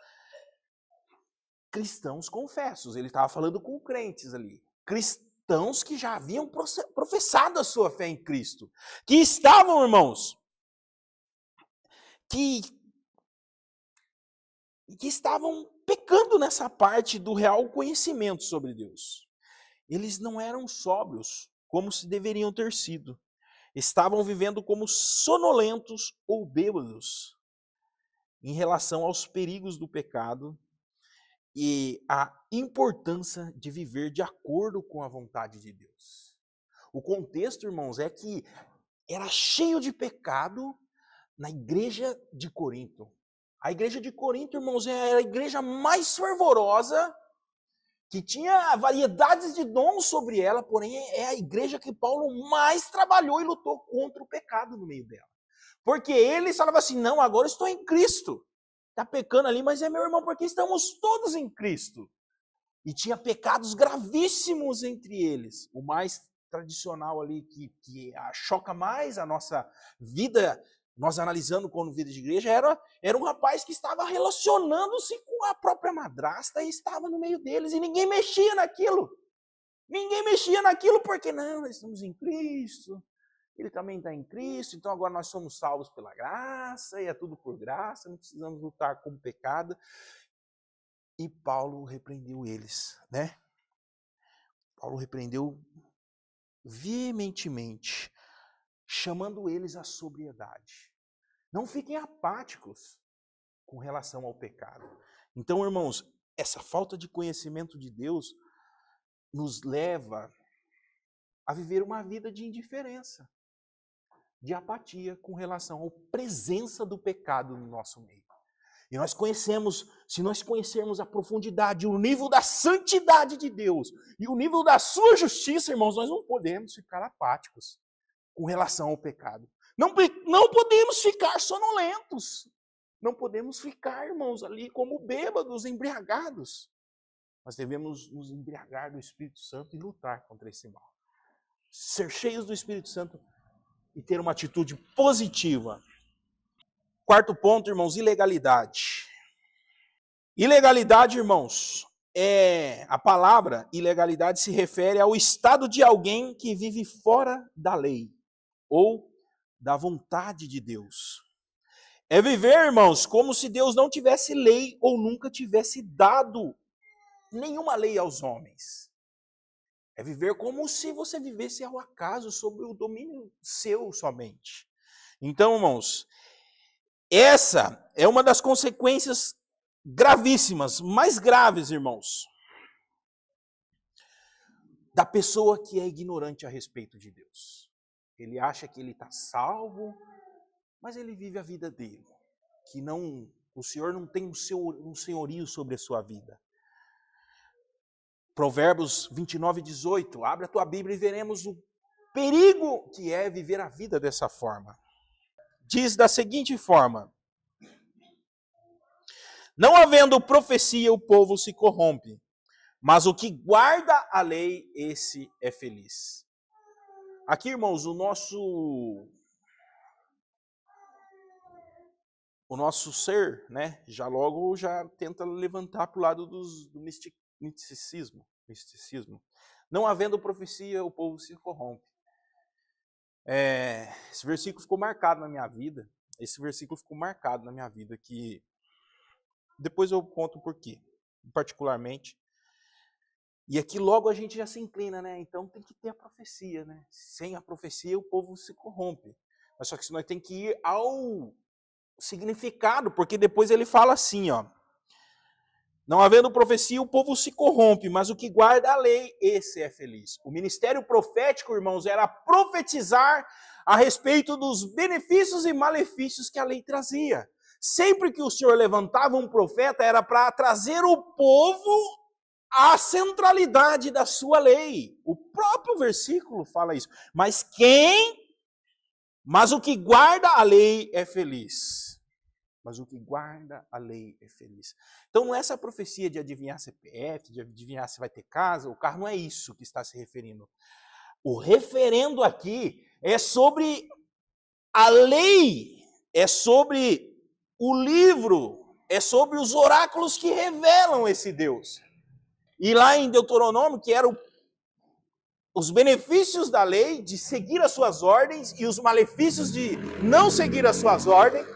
confessos. Ele estava falando com crentes ali. Cristãos que já haviam professado a sua fé em Cristo. Que estavam, irmãos, que estavam pecando nessa parte do real conhecimento sobre Deus. Eles não eram sóbrios como se deveriam ter sido. Estavam vivendo como sonolentos ou bêbados em relação aos perigos do pecado e a importância de viver de acordo com a vontade de Deus. O contexto, irmãos, é que era cheio de pecado na igreja de Corinto. A igreja de Corinto, irmãos, era a igreja mais fervorosa, que tinha variedades de dons sobre ela, porém é a igreja que Paulo mais trabalhou e lutou contra o pecado no meio dela. Porque ele falava assim, não, agora eu estou em Cristo. Está pecando ali, mas é meu irmão, porque estamos todos em Cristo. E tinha pecados gravíssimos entre eles. O mais tradicional ali, que choca mais a nossa vida, nós analisando como vida de igreja, era um rapaz que estava relacionando-se com a própria madrasta e estava no meio deles e ninguém mexia naquilo. Ninguém mexia naquilo porque, não, nós estamos em Cristo, ele também está em Cristo, então agora nós somos salvos pela graça e é tudo por graça, não precisamos lutar com o pecado. E Paulo repreendeu eles, né? Paulo repreendeu veementemente, chamando eles à sobriedade. Não fiquem apáticos com relação ao pecado. Então, irmãos, essa falta de conhecimento de Deus nos leva a viver uma vida de indiferença, de apatia com relação à presença do pecado no nosso meio. E nós conhecemos, se nós conhecermos a profundidade, o nível da santidade de Deus e o nível da sua justiça, irmãos, nós não podemos ficar apáticos com relação ao pecado. Não podemos ficar sonolentos. Não podemos ficar, irmãos, ali como bêbados, embriagados. Nós devemos nos embriagar do Espírito Santo e lutar contra esse mal. Ser cheios do Espírito Santo e ter uma atitude positiva. Quarto ponto, irmãos, ilegalidade. Ilegalidade, irmãos, a palavra ilegalidade se refere ao estado de alguém que vive fora da lei ou da vontade de Deus. É viver, irmãos, como se Deus não tivesse lei ou nunca tivesse dado nenhuma lei aos homens. É viver como se você vivesse ao acaso, sob o domínio seu somente. Então, irmãos, essa é uma das consequências gravíssimas, mais graves, irmãos, da pessoa que é ignorante a respeito de Deus. Ele acha que ele está salvo, mas ele vive a vida dele, que não, o Senhor não tem um senhorio sobre a sua vida. Provérbios 29:18, abre a tua Bíblia e veremos o perigo que é viver a vida dessa forma. Diz da seguinte forma: não havendo profecia, o povo se corrompe, mas o que guarda a lei, esse é feliz. Aqui, irmãos, o nosso ser, né, já tenta levantar para o lado do misticismo. Não havendo profecia, o povo se corrompe. Esse versículo ficou marcado na minha vida. Que depois eu conto por quê, particularmente. E aqui logo a gente já se inclina, né? Então tem que ter a profecia, né? Sem a profecia o povo se corrompe. Mas só que nós temos que ir ao significado, porque depois ele fala assim, ó: não havendo profecia, o povo se corrompe, mas o que guarda a lei, esse é feliz. O ministério profético, irmãos, era profetizar a respeito dos benefícios e malefícios que a lei trazia. Sempre que o Senhor levantava um profeta, era para trazer o povo à centralidade da sua lei. O próprio versículo fala isso. Mas o que guarda a lei é feliz. Mas o que guarda a lei é feliz. Então não é essa profecia de adivinhar CPF, de adivinhar se vai ter casa, o carro, não é isso que está se referindo. O referendo aqui é sobre a lei, é sobre o livro, é sobre os oráculos que revelam esse Deus. E lá em Deuteronômio, que eram os benefícios da lei, de seguir as suas ordens, e os malefícios de não seguir as suas ordens,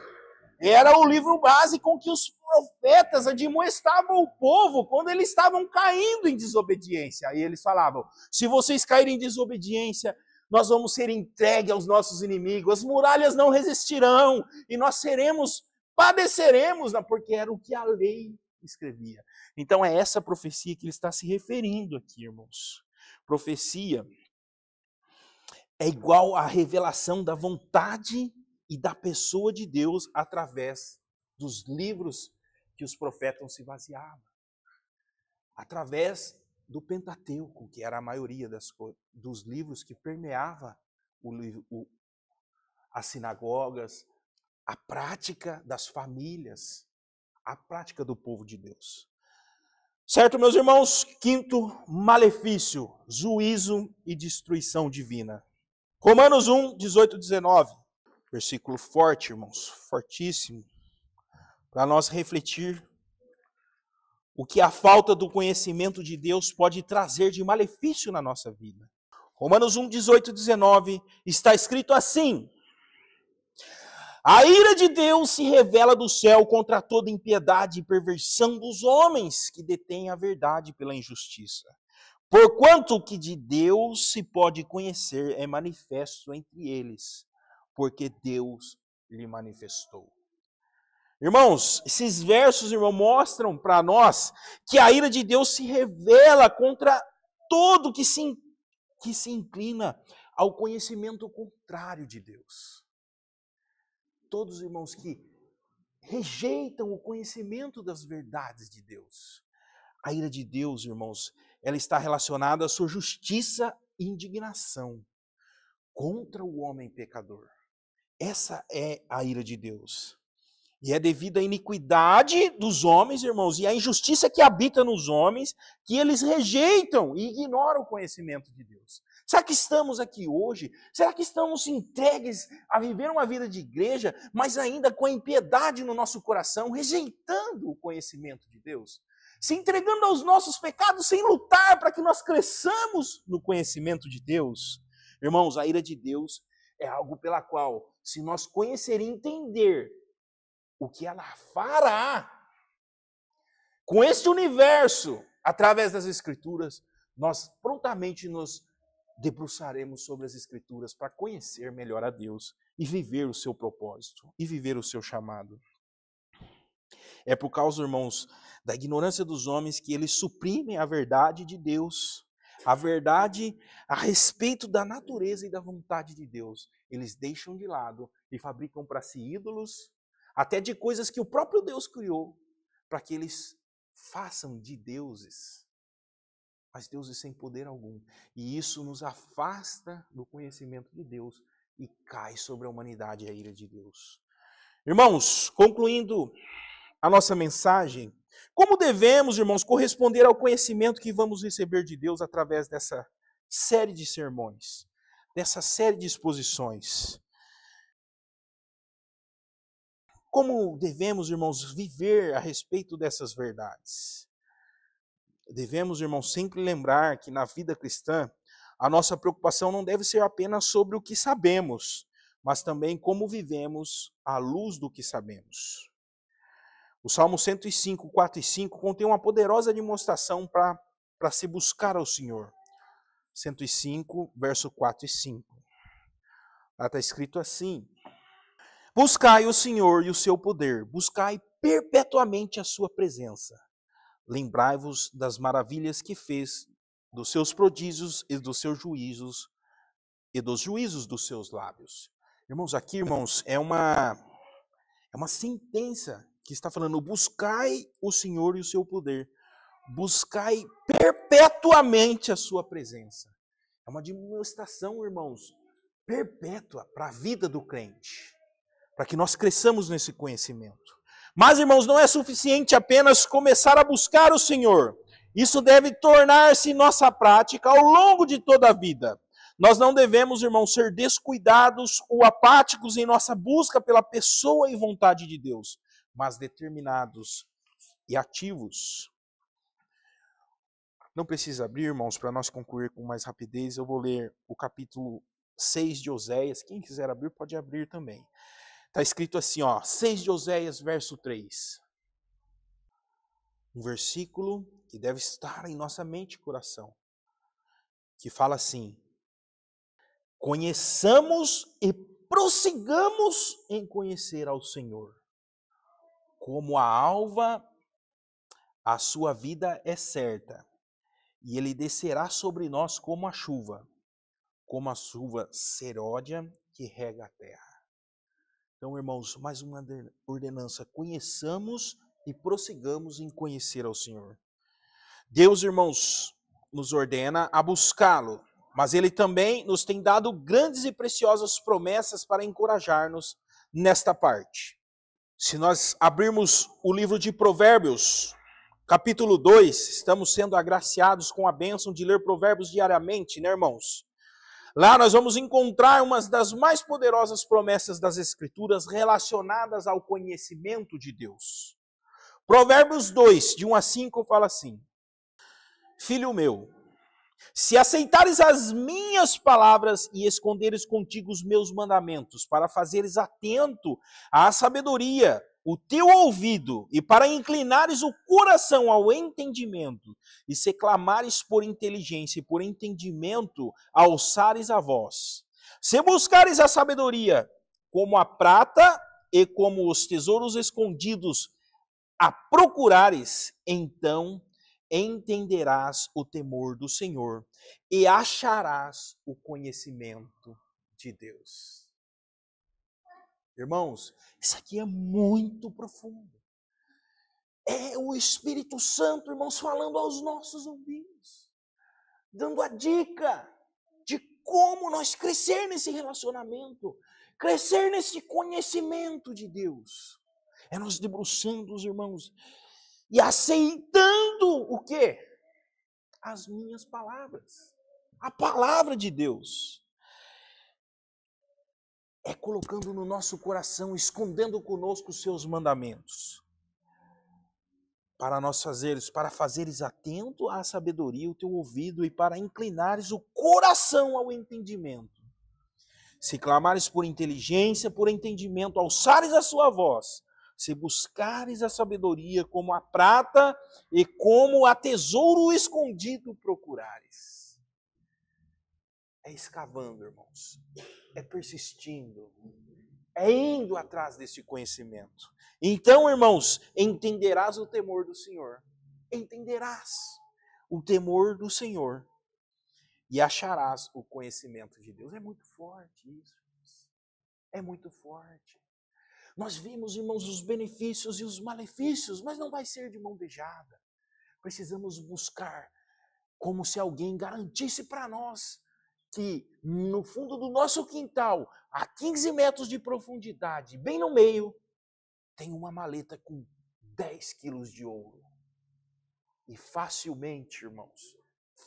era o livro base com que os profetas admoestavam o povo quando eles estavam caindo em desobediência. Aí eles falavam: se vocês caírem em desobediência, nós vamos ser entregues aos nossos inimigos, as muralhas não resistirão, e nós padeceremos, porque era o que a lei escrevia. Então é essa profecia que ele está se referindo aqui, irmãos. Profecia é igual à revelação da vontade e da pessoa de Deus através dos livros que os profetas se baseavam. Através do Pentateuco, que era a maioria dos livros que permeava as sinagogas, a prática das famílias, a prática do povo de Deus. Certo, meus irmãos? Quinto malefício: juízo e destruição divina. Romanos 1, 18 e 19. Versículo forte, irmãos, fortíssimo, para nós refletir o que a falta do conhecimento de Deus pode trazer de malefício na nossa vida. Romanos 1, 18 e 19, está escrito assim: a ira de Deus se revela do céu contra toda impiedade e perversão dos homens que detêm a verdade pela injustiça. Porquanto o que de Deus se pode conhecer é manifesto entre eles, porque Deus lhe manifestou. Irmãos, esses versos, irmão, mostram para nós que a ira de Deus se revela contra todo que se inclina ao conhecimento contrário de Deus. Todos os irmãos que rejeitam o conhecimento das verdades de Deus. A ira de Deus, irmãos, ela está relacionada à sua justiça e indignação contra o homem pecador. Essa é a ira de Deus. E é devido à iniquidade dos homens, irmãos, e à injustiça que habita nos homens, que eles rejeitam e ignoram o conhecimento de Deus. Será que estamos aqui hoje? Será que estamos entregues a viver uma vida de igreja, mas ainda com a impiedade no nosso coração, rejeitando o conhecimento de Deus? Se entregando aos nossos pecados sem lutar para que nós cresçamos no conhecimento de Deus? Irmãos, a ira de Deus é algo pela qual, se nós conhecer e entender o que ela fará com este universo, através das Escrituras, nós prontamente nos debruçaremos sobre as Escrituras para conhecer melhor a Deus e viver o seu propósito, e viver o seu chamado. É por causa, irmãos, da ignorância dos homens que eles suprimem a verdade de Deus, a verdade a respeito da natureza e da vontade de Deus. Eles deixam de lado e fabricam para si ídolos, até de coisas que o próprio Deus criou, para que eles façam de deuses, mas deuses sem poder algum. E isso nos afasta do conhecimento de Deus e cai sobre a humanidade a ira de Deus. Irmãos, concluindo a nossa mensagem, como devemos, irmãos, corresponder ao conhecimento que vamos receber de Deus através dessa série de sermões, dessa série de exposições? Como devemos, irmãos, viver a respeito dessas verdades? Devemos, irmãos, sempre lembrar que na vida cristã, a nossa preocupação não deve ser apenas sobre o que sabemos, mas também como vivemos à luz do que sabemos. O Salmo 105, 4 e 5 contém uma poderosa demonstração para se buscar ao Senhor. 105, verso 4 e 5. Lá está escrito assim: buscai o Senhor e o seu poder, buscai perpetuamente a sua presença. Lembrai-vos das maravilhas que fez, dos seus prodígios e dos seus juízos, e dos juízos dos seus lábios. Irmãos, aqui, irmãos, é uma sentença que está falando: buscai o Senhor e o seu poder, buscai perpetuamente a sua presença. É uma demonstração, irmãos, perpétua para a vida do crente, para que nós cresçamos nesse conhecimento. Mas, irmãos, não é suficiente apenas começar a buscar o Senhor. Isso deve tornar-se nossa prática ao longo de toda a vida. Nós não devemos, irmãos, ser descuidados ou apáticos em nossa busca pela pessoa e vontade de Deus, mas determinados e ativos. Não precisa abrir, irmãos, para nós concluir com mais rapidez. Eu vou ler o capítulo 6 de Oséias. Quem quiser abrir, pode abrir também. Está escrito assim, 6 de Oséias, verso 3. Um versículo que deve estar em nossa mente e coração, que fala assim: conheçamos e prossigamos em conhecer ao Senhor. Como a alva, a sua vida é certa, e ele descerá sobre nós como a chuva seródia que rega a terra. Então, irmãos, mais uma ordenança: conheçamos e prossigamos em conhecer ao Senhor. Deus, irmãos, nos ordena a buscá-lo, mas Ele também nos tem dado grandes e preciosas promessas para encorajar-nos nesta parte. Se nós abrirmos o livro de Provérbios, capítulo 2, estamos sendo agraciados com a bênção de ler Provérbios diariamente, né, irmãos? Lá nós vamos encontrar uma das mais poderosas promessas das Escrituras relacionadas ao conhecimento de Deus. Provérbios 2, de 1 a 5, fala assim: filho meu, se aceitares as minhas palavras e esconderes contigo os meus mandamentos, para fazeres atento à sabedoria o teu ouvido, e para inclinares o coração ao entendimento, e se clamares por inteligência e por entendimento, alçares a voz. Se buscares a sabedoria como a prata e como os tesouros escondidos a procurares, então entenderás o temor do Senhor e acharás o conhecimento de Deus. Irmãos, isso aqui é muito profundo. É o Espírito Santo, irmãos, falando aos nossos ouvidos, dando a dica de como nós crescer nesse relacionamento, crescer nesse conhecimento de Deus. É nós debruçando os irmãos e aceitando o quê? As minhas palavras. A palavra de Deus. É colocando no nosso coração, escondendo conosco os seus mandamentos. Para fazeres atento à sabedoria o teu ouvido e para inclinares o coração ao entendimento. Se clamares por inteligência, por entendimento, alçares a sua voz, se buscares a sabedoria como a prata e como a tesouro escondido procurares. É escavando, irmãos. É persistindo. É indo atrás desse conhecimento. Então, irmãos, entenderás o temor do Senhor. Entenderás o temor do Senhor e acharás o conhecimento de Deus. É muito forte isso. É muito forte. Nós vimos, irmãos, os benefícios e os malefícios, mas não vai ser de mão beijada. Precisamos buscar como se alguém garantisse para nós que no fundo do nosso quintal, a 15 metros de profundidade, bem no meio, tem uma maleta com 10 quilos de ouro. E facilmente, irmãos,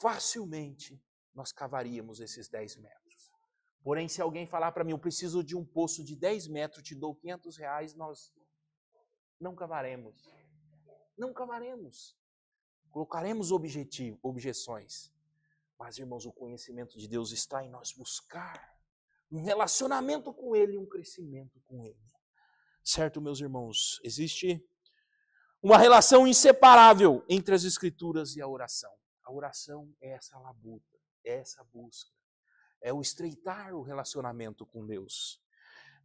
facilmente nós cavaríamos esses 10 metros. Porém, se alguém falar para mim, eu preciso de um poço de 10 metros, te dou R$500, nós não cavaremos. Não cavaremos. Colocaremos objeções. Mas, irmãos, o conhecimento de Deus está em nós buscar um relacionamento com Ele, um crescimento com Ele. Certo, meus irmãos? Existe uma relação inseparável entre as Escrituras e a oração. A oração é essa labuta, é essa busca, é o estreitar o relacionamento com Deus.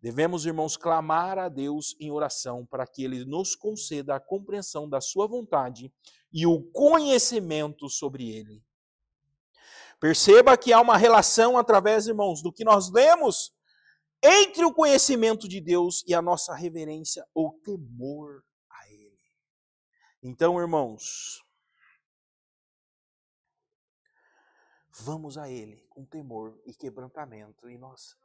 Devemos, irmãos, clamar a Deus em oração para que Ele nos conceda a compreensão da sua vontade e o conhecimento sobre Ele. Perceba que há uma relação através, irmãos, do que nós lemos entre o conhecimento de Deus e a nossa reverência ou temor a Ele. Então, irmãos, vamos a Ele com temor e quebrantamento e nós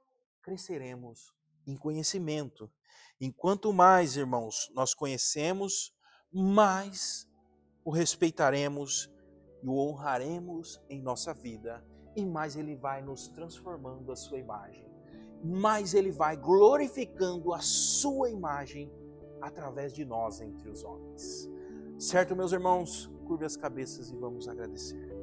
cresceremos em conhecimento. Enquanto mais, irmãos, nós conhecemos, mais o respeitaremos e o honraremos em nossa vida, e mais Ele vai nos transformando a sua imagem, mais Ele vai glorificando a sua imagem através de nós entre os homens. Certo, meus irmãos? Curve as cabeças e vamos agradecer.